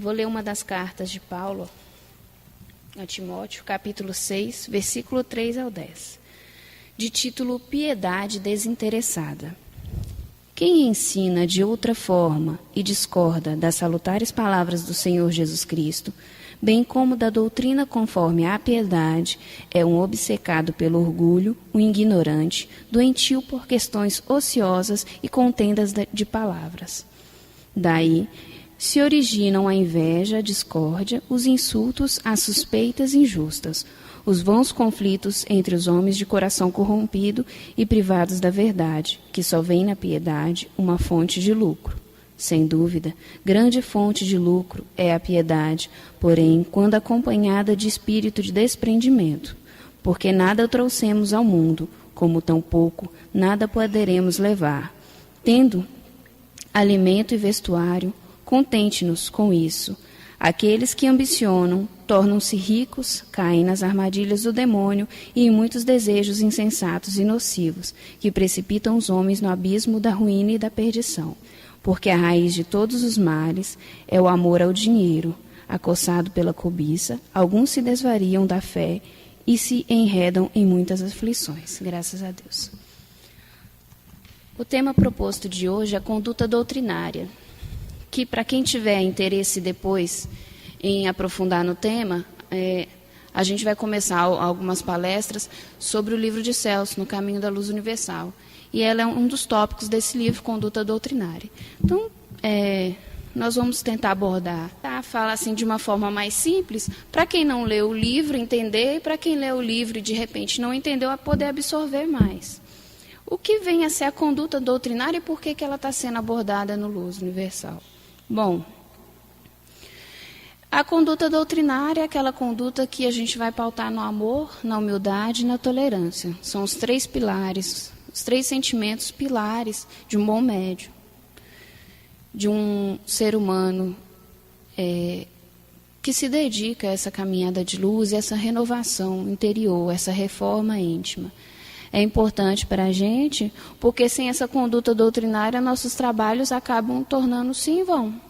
Vou ler uma das cartas de Paulo a Timóteo, capítulo 6, versículo 3 ao 10, de título Piedade Desinteressada. Quem ensina de outra forma e discorda das salutares palavras do Senhor Jesus Cristo, bem como da doutrina conforme à piedade, é um obcecado pelo orgulho, um ignorante, doentio por questões ociosas e contendas de palavras. Daí se originam a inveja, a discórdia, os insultos, as suspeitas injustas, os vãos conflitos entre os homens de coração corrompido e privados da verdade, que só vêem na piedade uma fonte de lucro. Sem dúvida, grande fonte de lucro é a piedade, porém, quando acompanhada de espírito de desprendimento, porque nada trouxemos ao mundo, como tampouco nada poderemos levar. Tendo alimento e vestuário, contente-nos com isso. Aqueles que ambicionam tornam-se ricos, caem nas armadilhas do demônio e em muitos desejos insensatos e nocivos, que precipitam os homens no abismo da ruína e da perdição. Porque a raiz de todos os males é o amor ao dinheiro. Acossado pela cobiça, alguns se desvariam da fé e se enredam em muitas aflições. Graças a Deus. O tema proposto de hoje é a conduta doutrinária, que, para quem tiver interesse depois em aprofundar no tema, a gente vai começar algumas palestras sobre o livro de Celso, No Caminho da Luz Universal. E ela é um dos tópicos desse livro, Conduta Doutrinária. Então, nós vamos tentar abordar, falar assim de uma forma mais simples, para quem não leu o livro entender, e para quem leu o livro e de repente não entendeu, a poder absorver mais. O que vem a ser a conduta doutrinária e por que ela está sendo abordada no Luz Universal? Bom, a conduta doutrinária é aquela conduta que a gente vai pautar no amor, na humildade e na tolerância. São os três pilares, os três sentimentos pilares de um bom médium, de um ser humano que se dedica a essa caminhada de luz, essa renovação interior, essa reforma íntima. É importante para a gente, porque sem essa conduta doutrinária, nossos trabalhos acabam tornando-se em vão.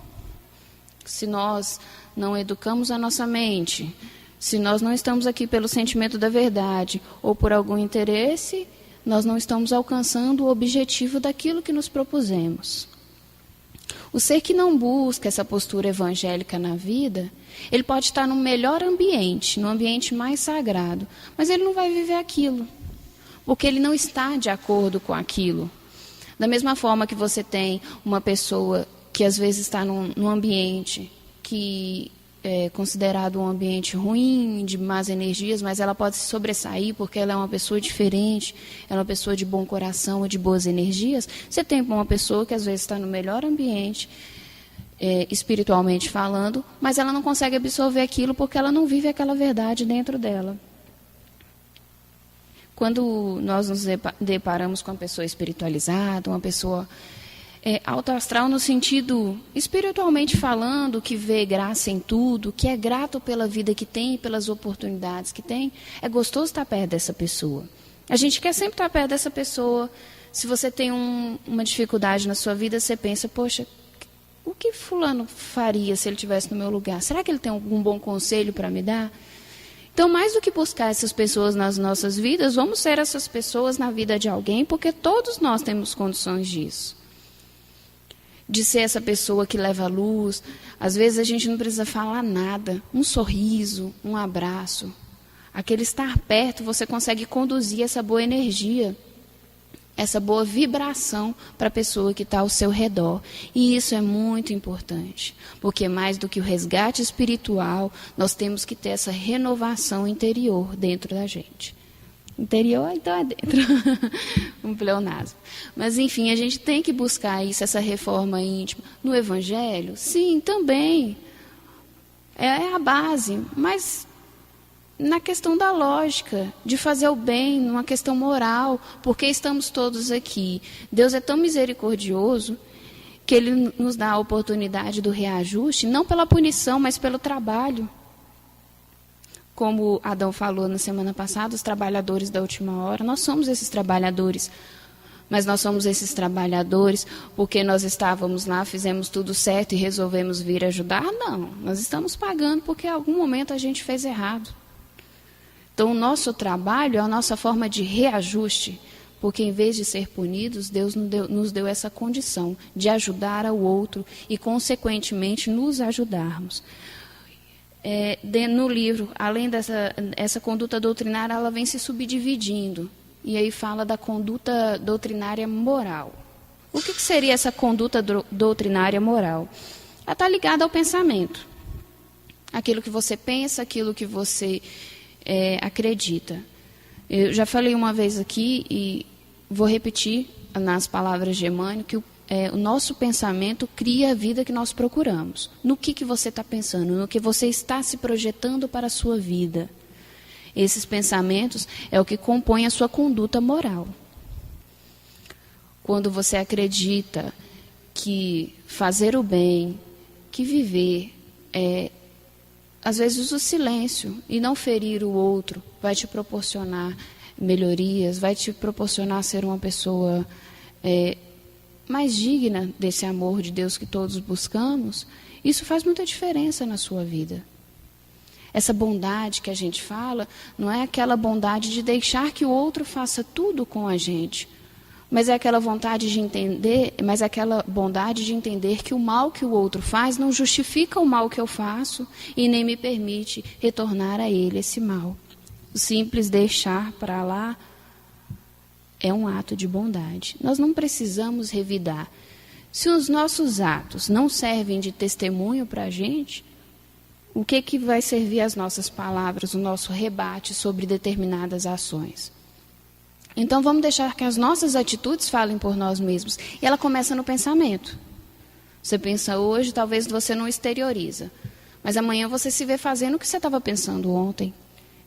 Se nós não educamos a nossa mente, se nós não estamos aqui pelo sentimento da verdade ou por algum interesse, nós não estamos alcançando o objetivo daquilo que nos propusemos. O ser que não busca essa postura evangélica na vida, ele pode estar no melhor ambiente, no ambiente mais sagrado, mas ele não vai viver aquilo, porque ele não está de acordo com aquilo. Da mesma forma que você tem uma pessoa que às vezes está num ambiente que é considerado um ambiente ruim, de más energias, mas ela pode se sobressair porque ela é uma pessoa diferente, ela é uma pessoa de bom coração e de boas energias. Você tem uma pessoa que às vezes está no melhor ambiente, espiritualmente falando, mas ela não consegue absorver aquilo porque ela não vive aquela verdade dentro dela. Quando nós nos deparamos com uma pessoa espiritualizada, uma pessoa alto astral no sentido, espiritualmente falando, que vê graça em tudo, que é grato pela vida que tem, pelas oportunidades que tem, é gostoso estar perto dessa pessoa. A gente quer sempre estar perto dessa pessoa. Se você tem uma dificuldade na sua vida, você pensa, poxa, o que fulano faria se ele estivesse no meu lugar? Será que ele tem algum bom conselho para me dar? Então, mais do que buscar essas pessoas nas nossas vidas, vamos ser essas pessoas na vida de alguém, porque todos nós temos condições disso. De ser essa pessoa que leva a luz. Às vezes a gente não precisa falar nada. Um sorriso, um abraço. Aquele estar perto, você consegue conduzir essa boa energia, essa boa vibração para a pessoa que está ao seu redor. E isso é muito importante, porque mais do que o resgate espiritual, nós temos que ter essa renovação interior dentro da gente. Interior, então é dentro. Um pleonasmo. Mas, enfim, a gente tem que buscar isso, essa reforma íntima. No Evangelho, sim, também. É a base, mas na questão da lógica, de fazer o bem, numa questão moral, porque estamos todos aqui. Deus é tão misericordioso que Ele nos dá a oportunidade do reajuste, não pela punição, mas pelo trabalho. Como Adão falou na semana passada, os trabalhadores da última hora, nós somos esses trabalhadores. Mas nós somos esses trabalhadores porque nós estávamos lá, fizemos tudo certo e resolvemos vir ajudar? Não, nós estamos pagando porque em algum momento a gente fez errado. Então, o nosso trabalho é a nossa forma de reajuste, porque em vez de ser punidos, Deus nos deu essa condição de ajudar ao outro e, consequentemente, nos ajudarmos. No livro, além dessa conduta doutrinária, ela vem se subdividindo. E aí fala da conduta doutrinária moral. O que seria essa conduta doutrinária moral? Ela está ligada ao pensamento. Aquilo que você pensa, aquilo que você acredita. Eu já falei uma vez aqui e vou repetir nas palavras de Emmanuel que o nosso pensamento cria a vida que nós procuramos. No que você está pensando, no que você está se projetando para a sua vida. Esses pensamentos é o que compõe a sua conduta moral. Quando você acredita que fazer o bem, que viver, às vezes o silêncio e não ferir o outro vai te proporcionar melhorias, vai te proporcionar ser uma pessoa mais digna desse amor de Deus que todos buscamos, isso faz muita diferença na sua vida. Essa bondade que a gente fala, não é aquela bondade de deixar que o outro faça tudo com a gente, mas é aquela vontade de entender, mas é aquela bondade de entender que o mal que o outro faz não justifica o mal que eu faço e nem me permite retornar a ele esse mal. O simples deixar para lá é um ato de bondade. Nós não precisamos revidar. Se os nossos atos não servem de testemunho para a gente, o que vai servir as nossas palavras, o nosso rebate sobre determinadas ações? Então, vamos deixar que as nossas atitudes falem por nós mesmos. E ela começa no pensamento. Você pensa hoje, talvez você não exterioriza. Mas amanhã você se vê fazendo o que você estava pensando ontem.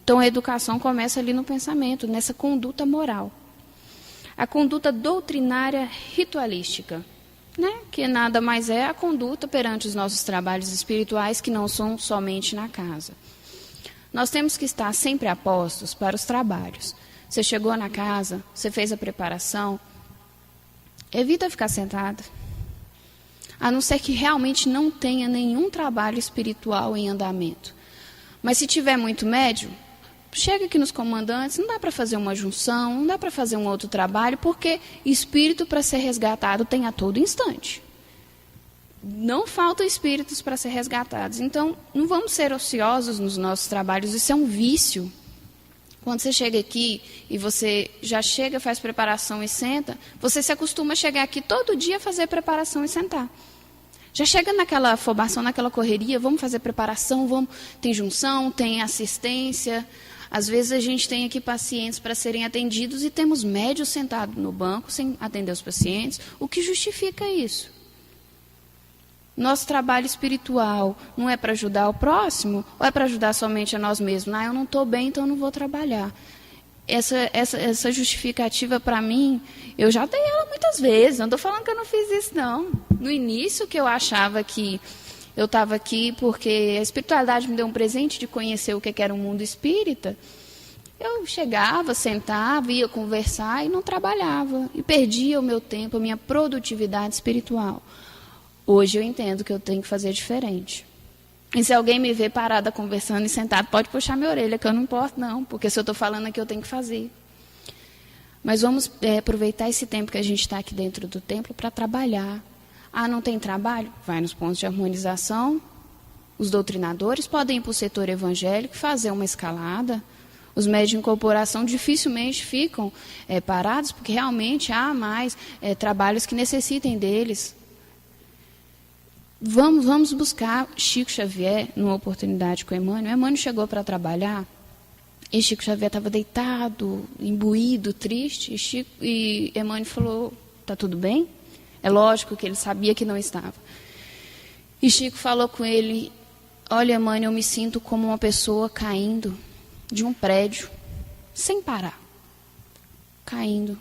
Então, a educação começa ali no pensamento, nessa conduta moral. A conduta doutrinária ritualística, que nada mais é a conduta perante os nossos trabalhos espirituais, que não são somente na casa. Nós temos que estar sempre a postos para os trabalhos. Você chegou na casa, você fez a preparação, evita ficar sentada. A não ser que realmente não tenha nenhum trabalho espiritual em andamento. Mas se tiver muito médio, chega aqui nos comandantes, não dá para fazer uma junção, não dá para fazer um outro trabalho, porque espírito para ser resgatado tem a todo instante. Não faltam espíritos para ser resgatados. Então, não vamos ser ociosos nos nossos trabalhos, isso é um vício. Quando você chega aqui e você já chega, faz preparação e senta, você se acostuma a chegar aqui todo dia a fazer preparação e sentar. Já chega naquela afobação, naquela correria, vamos fazer preparação, tem junção, tem assistência. Às vezes a gente tem aqui pacientes para serem atendidos e temos médios sentados no banco sem atender os pacientes. O que justifica isso? Nosso trabalho espiritual não é para ajudar o próximo ou é para ajudar somente a nós mesmos? Eu não estou bem, então eu não vou trabalhar. Essa justificativa para mim, eu já dei ela muitas vezes. Não estou falando que eu não fiz isso, não. No início que eu achava que eu estava aqui porque a espiritualidade me deu um presente de conhecer o que era o mundo espírita. Eu chegava, sentava, ia conversar e não trabalhava. E perdia o meu tempo, a minha produtividade espiritual. Hoje eu entendo que eu tenho que fazer diferente. E se alguém me vê parada conversando e sentada, pode puxar minha orelha, que eu não importo não, porque se eu estou falando aqui eu tenho que fazer. Mas vamos aproveitar esse tempo que a gente está aqui dentro do templo para trabalhar. Não tem trabalho? Vai nos pontos de harmonização. Os doutrinadores podem ir para o setor evangélico fazer uma escalada. Os médios de incorporação dificilmente ficam parados, porque realmente há mais trabalhos que necessitem deles. Vamos buscar Chico Xavier numa oportunidade com Emmanuel. Emmanuel chegou para trabalhar e Chico Xavier estava deitado, imbuído, triste. E Emmanuel falou, está tudo bem? É lógico que ele sabia que não estava. E Chico falou com ele, olha, Emmanuel, eu me sinto como uma pessoa caindo de um prédio, sem parar. Caindo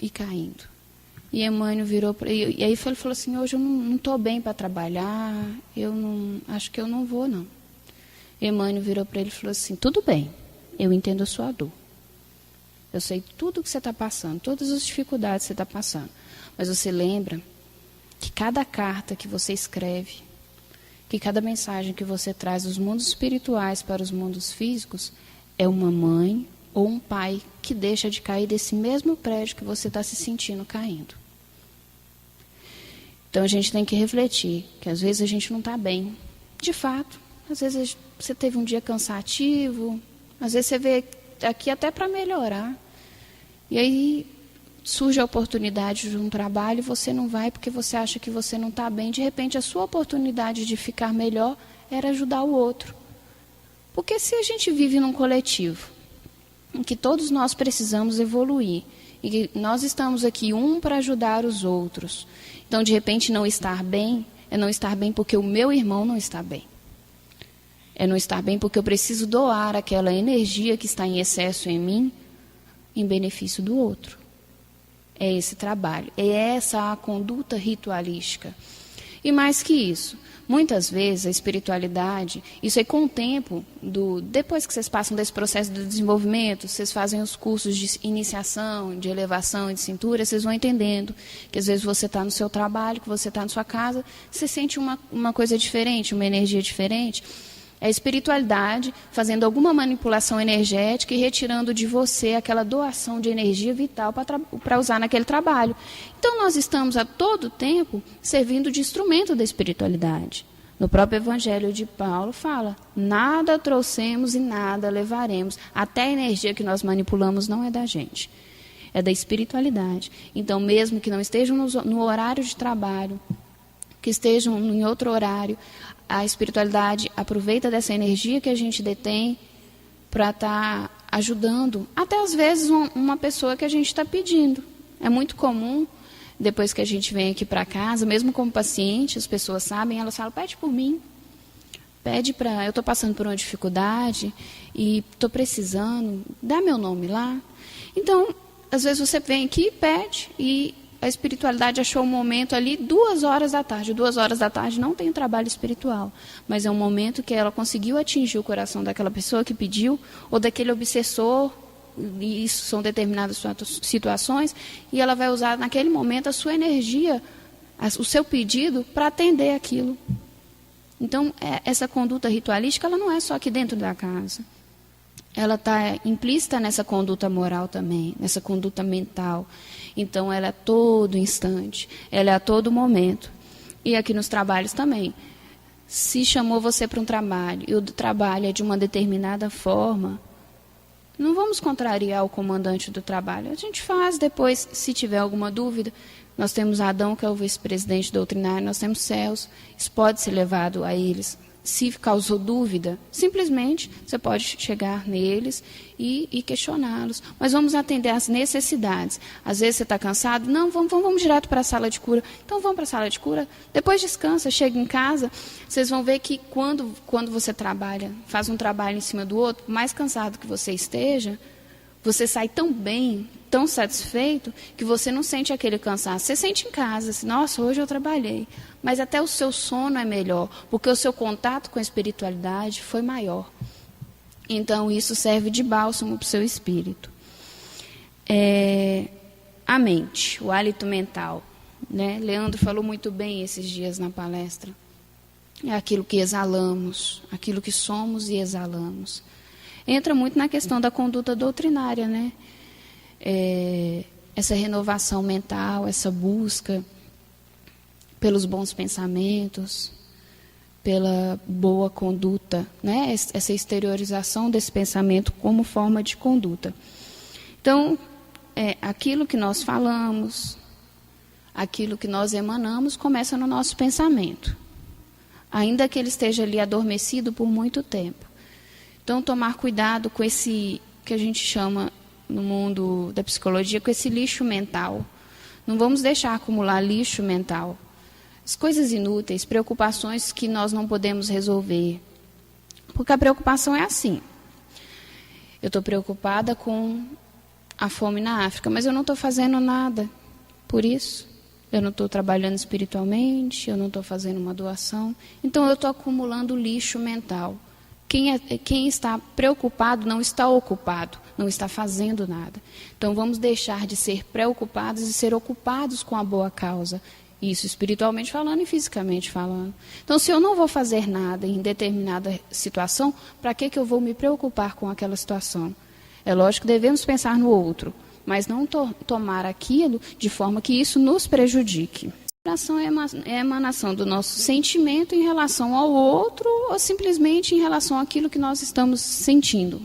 e caindo. E Emmanuel virou para ele, e aí ele falou assim, hoje eu não estou bem para trabalhar, acho que eu não vou, não. Emmanuel virou para ele e falou assim, tudo bem, eu entendo a sua dor. Eu sei tudo o que você está passando, todas as dificuldades que você está passando. Mas você lembra que cada carta que você escreve, que cada mensagem que você traz dos mundos espirituais para os mundos físicos, é uma mãe ou um pai que deixa de cair desse mesmo prédio que você está se sentindo caindo. Então a gente tem que refletir, que às vezes a gente não está bem. De fato, às vezes você teve um dia cansativo, às vezes você veio aqui até para melhorar. E aí surge a oportunidade de um trabalho e você não vai porque você acha que você não está bem. De repente, a sua oportunidade de ficar melhor era ajudar o outro. Porque se a gente vive num coletivo em que todos nós precisamos evoluir, e que nós estamos aqui para ajudar os outros, então, de repente, não estar bem é não estar bem porque o meu irmão não está bem. É não estar bem porque eu preciso doar aquela energia que está em excesso em mim em benefício do outro. É esse trabalho, é essa a conduta ritualística. E mais que isso, muitas vezes a espiritualidade, isso aí com o tempo, depois que vocês passam desse processo de desenvolvimento, vocês fazem os cursos de iniciação, de elevação e de cintura, vocês vão entendendo que às vezes você está no seu trabalho, que você está na sua casa, você sente uma coisa diferente, uma energia diferente. É a espiritualidade fazendo alguma manipulação energética e retirando de você aquela doação de energia vital para usar naquele trabalho. Então, nós estamos a todo tempo servindo de instrumento da espiritualidade. No próprio Evangelho de Paulo fala, nada trouxemos e nada levaremos. Até a energia que nós manipulamos não é da gente, é da espiritualidade. Então, mesmo que não estejam no horário de trabalho, que estejam em outro horário, a espiritualidade aproveita dessa energia que a gente detém para estar ajudando, até às vezes uma pessoa que a gente está pedindo. É muito comum, depois que a gente vem aqui para casa, mesmo como paciente, as pessoas sabem, elas falam, pede por mim, eu estou passando por uma dificuldade e estou precisando, dá meu nome lá. Então, às vezes você vem aqui e pede, e a espiritualidade achou um momento ali, 2 horas da tarde. 2 horas da tarde não tem trabalho espiritual, mas é um momento que ela conseguiu atingir o coração daquela pessoa que pediu, ou daquele obsessor, e isso são determinadas situações, e ela vai usar naquele momento a sua energia, o seu pedido, para atender aquilo. Então, essa conduta ritualística, ela não é só aqui dentro da casa. Ela está implícita nessa conduta moral também, nessa conduta mental. Então, ela é a todo instante, ela é a todo momento. E aqui nos trabalhos também. Se chamou você para um trabalho e o trabalho é de uma determinada forma, não vamos contrariar o comandante do trabalho. A gente faz depois, se tiver alguma dúvida. Nós temos Adão, que é o vice-presidente doutrinário, nós temos Celso, isso pode ser levado a eles. Se causou dúvida, simplesmente você pode chegar neles e questioná-los. Mas vamos atender às necessidades. Às vezes você está cansado, não, vamos direto para a sala de cura. Então vamos para a sala de cura, depois descansa, chega em casa. Vocês vão ver que quando você trabalha, faz um trabalho em cima do outro, por mais cansado que você esteja, você sai tão bem, tão satisfeito, que você não sente aquele cansaço. Você sente em casa, assim, nossa, hoje eu trabalhei. Mas até o seu sono é melhor, porque o seu contato com a espiritualidade foi maior. Então, isso serve de bálsamo para o seu espírito. A mente, o hálito mental. Né? Leandro falou muito bem esses dias na palestra. É aquilo que exalamos, aquilo que somos e exalamos. Entra muito na questão da conduta doutrinária, né? Essa renovação mental, essa busca pelos bons pensamentos, pela boa conduta, né? Essa exteriorização desse pensamento como forma de conduta. Então, aquilo que nós falamos, aquilo que nós emanamos, começa no nosso pensamento, ainda que ele esteja ali adormecido por muito tempo. Então, tomar cuidado com esse, que a gente chama no mundo da psicologia, com esse lixo mental. Não vamos deixar acumular lixo mental. As coisas inúteis, preocupações que nós não podemos resolver. Porque a preocupação é assim. Eu estou preocupada com a fome na África, mas eu não estou fazendo nada por isso. Eu não estou trabalhando espiritualmente, eu não estou fazendo uma doação. Então, eu estou acumulando lixo mental. Quem está preocupado não está ocupado, não está fazendo nada. Então vamos deixar de ser preocupados e ser ocupados com a boa causa. Isso espiritualmente falando e fisicamente falando. Então, se eu não vou fazer nada em determinada situação, para que eu vou me preocupar com aquela situação? É lógico que devemos pensar no outro, mas não tomar aquilo de forma que isso nos prejudique. A vibração é a emanação do nosso sentimento em relação ao outro ou simplesmente em relação àquilo que nós estamos sentindo.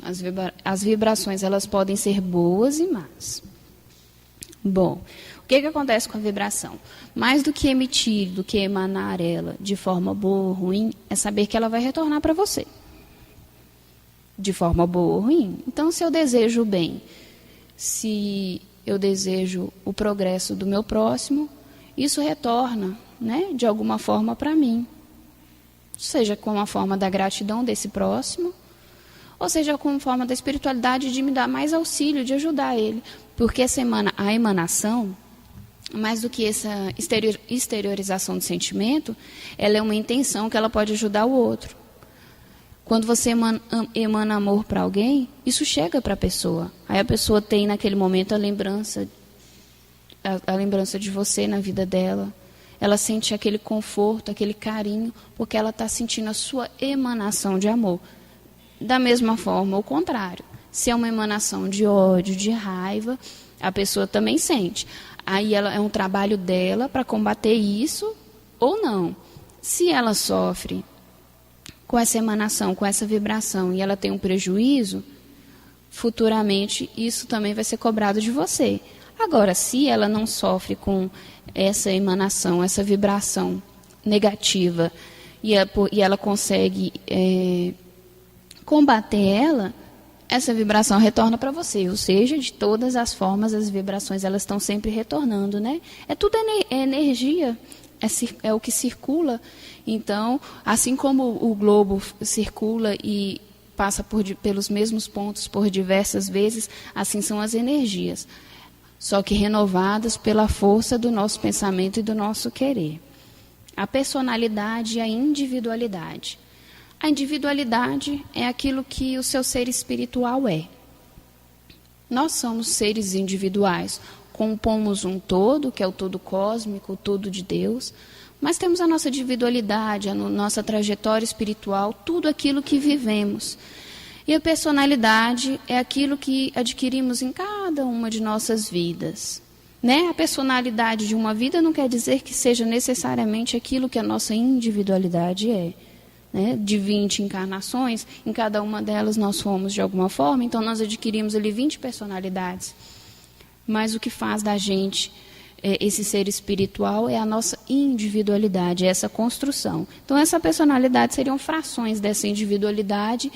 As vibrações, elas podem ser boas e más. Bom, o que acontece com a vibração? Mais do que emitir, do que emanar ela de forma boa ou ruim, é saber que ela vai retornar para você. De forma boa ou ruim. Então, se eu desejo o bem, se eu desejo o progresso do meu próximo, isso retorna, né, de alguma forma para mim. Seja com a forma da gratidão desse próximo, ou seja com a forma da espiritualidade de me dar mais auxílio, de ajudar ele. Porque a emanação, mais do que essa exteriorização do sentimento, ela é uma intenção que ela pode ajudar o outro. Quando você emana amor para alguém, isso chega para a pessoa. Aí a pessoa tem naquele momento a lembrança de você na vida dela. Ela sente aquele conforto, aquele carinho, porque ela está sentindo a sua emanação de amor. Da mesma forma, o contrário. Se é uma emanação de ódio, de raiva, a pessoa também sente. Aí é um trabalho dela para combater isso ou não. Se ela sofre com essa emanação, com essa vibração, e ela tem um prejuízo, futuramente isso também vai ser cobrado de você. Agora, se ela não sofre com essa emanação, essa vibração negativa, e ela consegue combater ela, essa vibração retorna para você. Ou seja, de todas as formas, as vibrações elas estão sempre retornando, né? Tudo é energia, é o que circula. Então, assim como o globo circula e passa pelos mesmos pontos por diversas vezes, assim são as energias. Só que renovadas pela força do nosso pensamento e do nosso querer. A personalidade e a individualidade. A individualidade é aquilo que o seu ser espiritual é. Nós somos seres individuais, compomos um todo, que é o todo cósmico, o todo de Deus, mas temos a nossa individualidade, a nossa trajetória espiritual, tudo aquilo que vivemos. E a personalidade é aquilo que adquirimos em cada uma de nossas vidas. Né? A personalidade de uma vida não quer dizer que seja necessariamente aquilo que a nossa individualidade é. Né? De 20 encarnações, em cada uma delas nós fomos de alguma forma, então nós adquirimos ali 20 personalidades. Mas o que faz da gente esse ser espiritual é a nossa individualidade, é essa construção. Então essa personalidade seriam frações dessa individualidade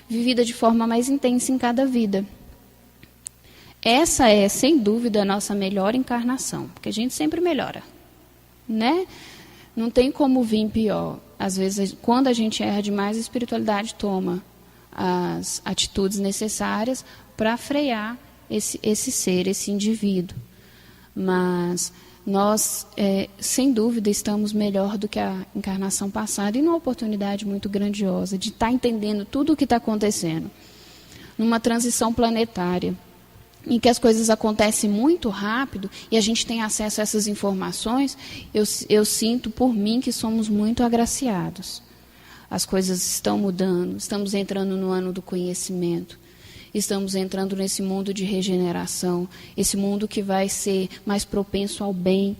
vivida de forma mais intensa em cada vida. Essa é, sem dúvida, a nossa melhor encarnação, porque a gente sempre melhora, né? Não tem como vir pior. Às vezes, quando a gente erra demais, a espiritualidade toma as atitudes necessárias para frear esse ser, esse indivíduo. Mas nós, sem dúvida, estamos melhor do que a encarnação passada e numa oportunidade muito grandiosa de estar entendendo tudo o que está acontecendo. Numa transição planetária, em que as coisas acontecem muito rápido e a gente tem acesso a essas informações, eu sinto por mim que somos muito agraciados. As coisas estão mudando, estamos entrando no ano do conhecimento, estamos entrando nesse mundo de regeneração, esse mundo que vai ser mais propenso ao bem.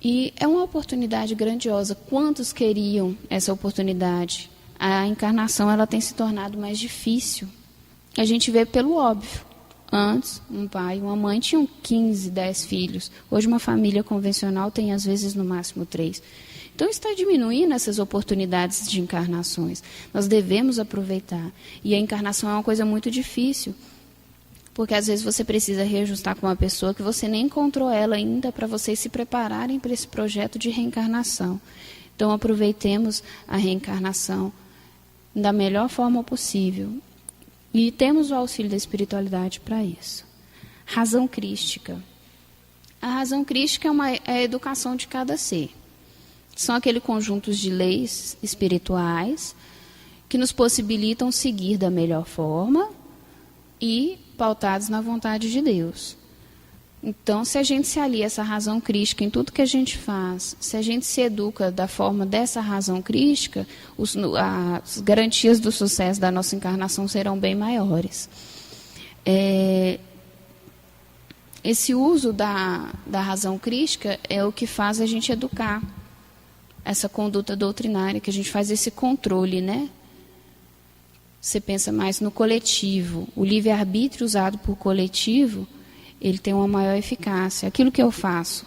E é uma oportunidade grandiosa. Quantos queriam essa oportunidade? A encarnação ela tem se tornado mais difícil. A gente vê pelo óbvio. Antes, um pai e uma mãe tinham 15, 10 filhos. Hoje, uma família convencional tem, às vezes, no máximo 3. Então, está diminuindo essas oportunidades de encarnações. Nós devemos aproveitar. E a encarnação é uma coisa muito difícil, porque, às vezes, você precisa reajustar com uma pessoa que você nem encontrou ela ainda para vocês se prepararem para esse projeto de reencarnação. Então, aproveitemos a reencarnação da melhor forma possível. E temos o auxílio da espiritualidade para isso. Razão crística. A razão crística é a educação de cada ser. São aqueles conjuntos de leis espirituais que nos possibilitam seguir da melhor forma e pautados na vontade de Deus. Então, se a gente se alia a essa razão crística em tudo que a gente faz, se a gente se educa da forma dessa razão crística, as garantias do sucesso da nossa encarnação serão bem maiores. Esse uso da razão crística é o que faz a gente educar essa conduta doutrinária, que a gente faz esse controle, né? Você pensa mais no coletivo. O livre-arbítrio usado por coletivo, ele tem uma maior eficácia. Aquilo que eu faço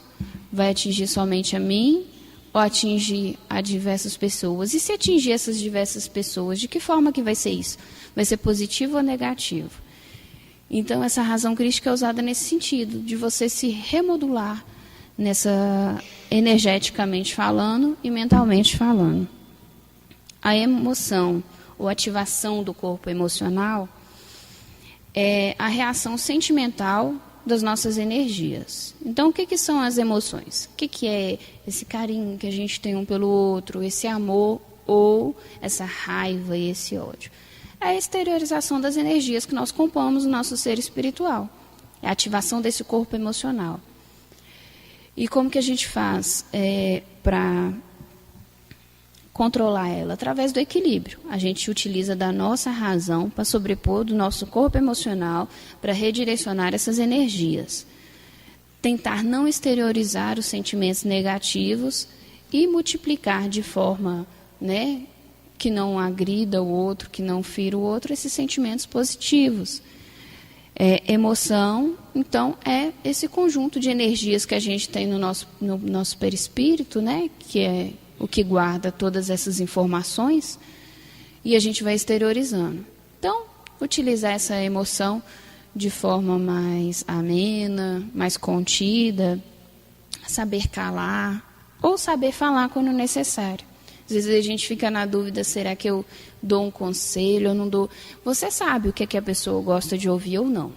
vai atingir somente a mim ou atingir a diversas pessoas? E se atingir essas diversas pessoas, de que forma que vai ser isso? Vai ser positivo ou negativo? Então, essa razão crítica é usada nesse sentido, de você se remodular energeticamente falando e mentalmente falando. A emoção ou ativação do corpo emocional é a reação sentimental das nossas energias. Então, o que são as emoções? O que é esse carinho que a gente tem um pelo outro, esse amor ou essa raiva e esse ódio? É a exteriorização das energias que nós compomos no nosso ser espiritual. É a ativação desse corpo emocional. E como que a gente faz para controlar ela? Através do equilíbrio. A gente utiliza da nossa razão para sobrepor do nosso corpo emocional para redirecionar essas energias. Tentar não exteriorizar os sentimentos negativos e multiplicar de forma, né, que não agrida o outro, que não fira o outro, esses sentimentos positivos. Emoção, então, é esse conjunto de energias que a gente tem no nosso perispírito, né, que é o que guarda todas essas informações, e a gente vai exteriorizando. Então, utilizar essa emoção de forma mais amena, mais contida, saber calar, ou saber falar quando necessário. Às vezes a gente fica na dúvida, será que eu dou um conselho ou não dou? Você sabe o que a pessoa gosta de ouvir ou não.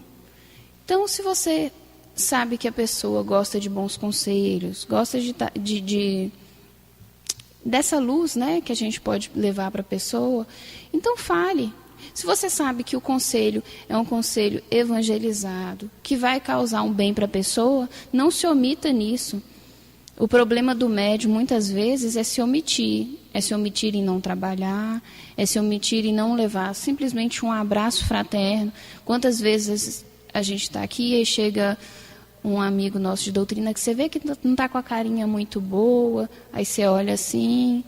Então, se você sabe que a pessoa gosta de bons conselhos, gosta dessa luz, né, que a gente pode levar para a pessoa, então fale. Se você sabe que o conselho é um conselho evangelizado, que vai causar um bem para a pessoa, não se omita nisso. O problema do médium, muitas vezes, é se omitir em não trabalhar, é se omitir em não levar simplesmente um abraço fraterno. Quantas vezes a gente está aqui e chega um amigo nosso de doutrina que você vê que não está com a carinha muito boa, aí você olha assim.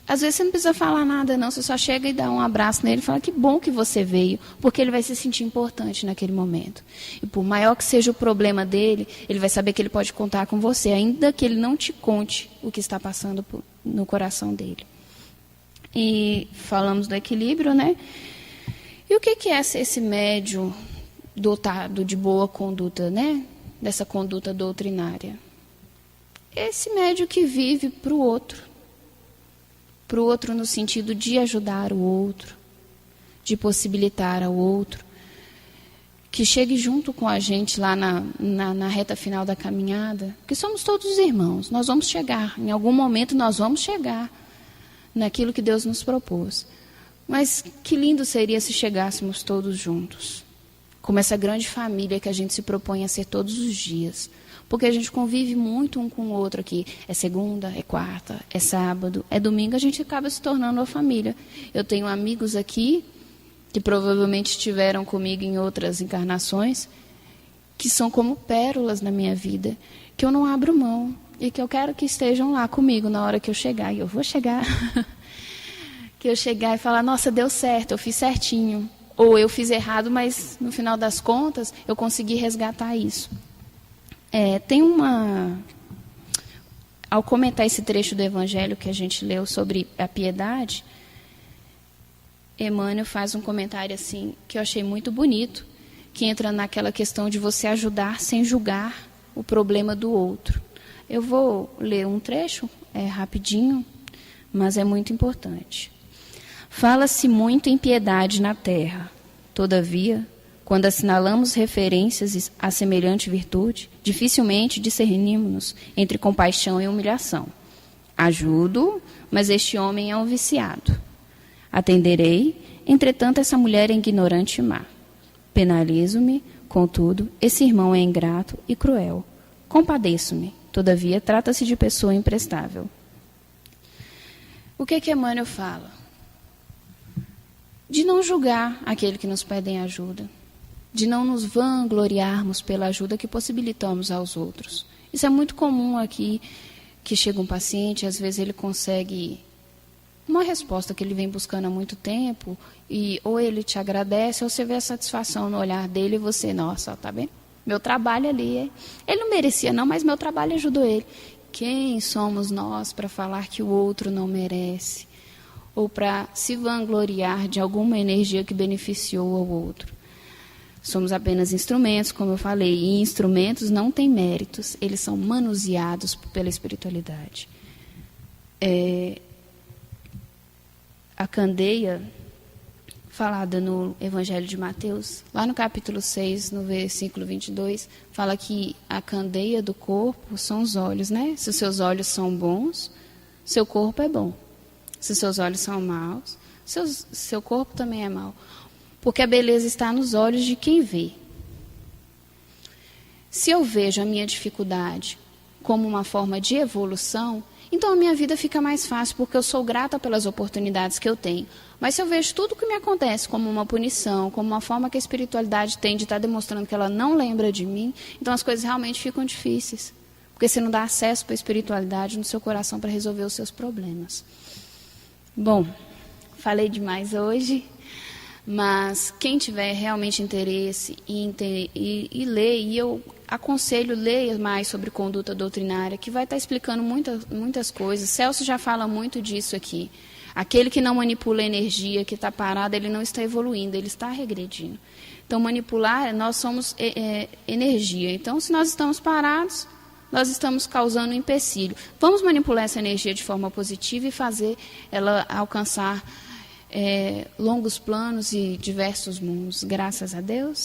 Às vezes você não precisa falar nada, não, você só chega e dá um abraço nele e fala que bom que você veio, porque ele vai se sentir importante naquele momento. E por maior que seja o problema dele, ele vai saber que ele pode contar com você, ainda que ele não te conte o que está passando no coração dele. E falamos do equilíbrio, né? E o que é esse médium dotado de boa conduta, né? Dessa conduta doutrinária? Esse médium que vive para o outro no sentido de ajudar o outro, de possibilitar ao outro, que chegue junto com a gente lá na reta final da caminhada, porque somos todos irmãos, nós vamos chegar, em algum momento nós vamos chegar naquilo que Deus nos propôs. Mas que lindo seria se chegássemos todos juntos, como essa grande família que a gente se propõe a ser todos os dias. Porque a gente convive muito um com o outro aqui. É segunda, é quarta, é sábado, é domingo, a gente acaba se tornando uma família. Eu tenho amigos aqui, que provavelmente estiveram comigo em outras encarnações, que são como pérolas na minha vida, que eu não abro mão, e que eu quero que estejam lá comigo na hora que eu chegar. E eu vou chegar. Que eu chegar e falar, nossa, deu certo, eu fiz certinho. Ou eu fiz errado, mas no final das contas, eu consegui resgatar isso. Ao comentar esse trecho do Evangelho que a gente leu sobre a piedade, Emmanuel faz um comentário assim que eu achei muito bonito, que entra naquela questão de você ajudar sem julgar o problema do outro. Eu vou ler um trecho, rapidinho, mas é muito importante. Fala-se muito em piedade na terra, todavia, quando assinalamos referências a semelhante virtude, dificilmente discernimos-nos entre compaixão e humilhação. Ajudo, mas este homem é um viciado. Atenderei, entretanto essa mulher é ignorante e má. Penalizo-me, contudo, esse irmão é ingrato e cruel. Compadeço-me, todavia trata-se de pessoa imprestável. O que Emmanuel fala? De não julgar aquele que nos pedem ajuda, de não nos vangloriarmos pela ajuda que possibilitamos aos outros. Isso é muito comum aqui, que chega um paciente, às vezes ele consegue uma resposta que ele vem buscando há muito tempo, e ou ele te agradece, ou você vê a satisfação no olhar dele, e você, nossa, tá bem? Meu trabalho ali, ele não merecia não, mas meu trabalho ajudou ele. Quem somos nós para falar que o outro não merece? Ou para se vangloriar de alguma energia que beneficiou ao outro? Somos apenas instrumentos, como eu falei, e instrumentos não têm méritos, eles são manuseados pela espiritualidade. A candeia, falada no Evangelho de Mateus, lá no capítulo 6, no versículo 22, fala que a candeia do corpo são os olhos, né? Se os seus olhos são bons, seu corpo é bom. Se os seus olhos são maus, seu corpo também é mau. Porque a beleza está nos olhos de quem vê. Se eu vejo a minha dificuldade como uma forma de evolução, então a minha vida fica mais fácil, porque eu sou grata pelas oportunidades que eu tenho. Mas se eu vejo tudo o que me acontece como uma punição, como uma forma que a espiritualidade tem de estar demonstrando que ela não lembra de mim, então as coisas realmente ficam difíceis. Porque você não dá acesso para a espiritualidade no seu coração para resolver os seus problemas. Bom, falei demais hoje, mas quem tiver realmente interesse e ler, e eu aconselho ler mais sobre conduta doutrinária, que vai estar explicando muitas coisas. Celso já fala muito disso aqui. Aquele que não manipula a energia, que está parado, ele não está evoluindo, ele está regredindo. Então, manipular, nós somos energia. Então, se nós estamos parados, nós estamos causando um empecilho. Vamos manipular essa energia de forma positiva e fazer ela alcançar longos planos e diversos mundos. Graças a Deus.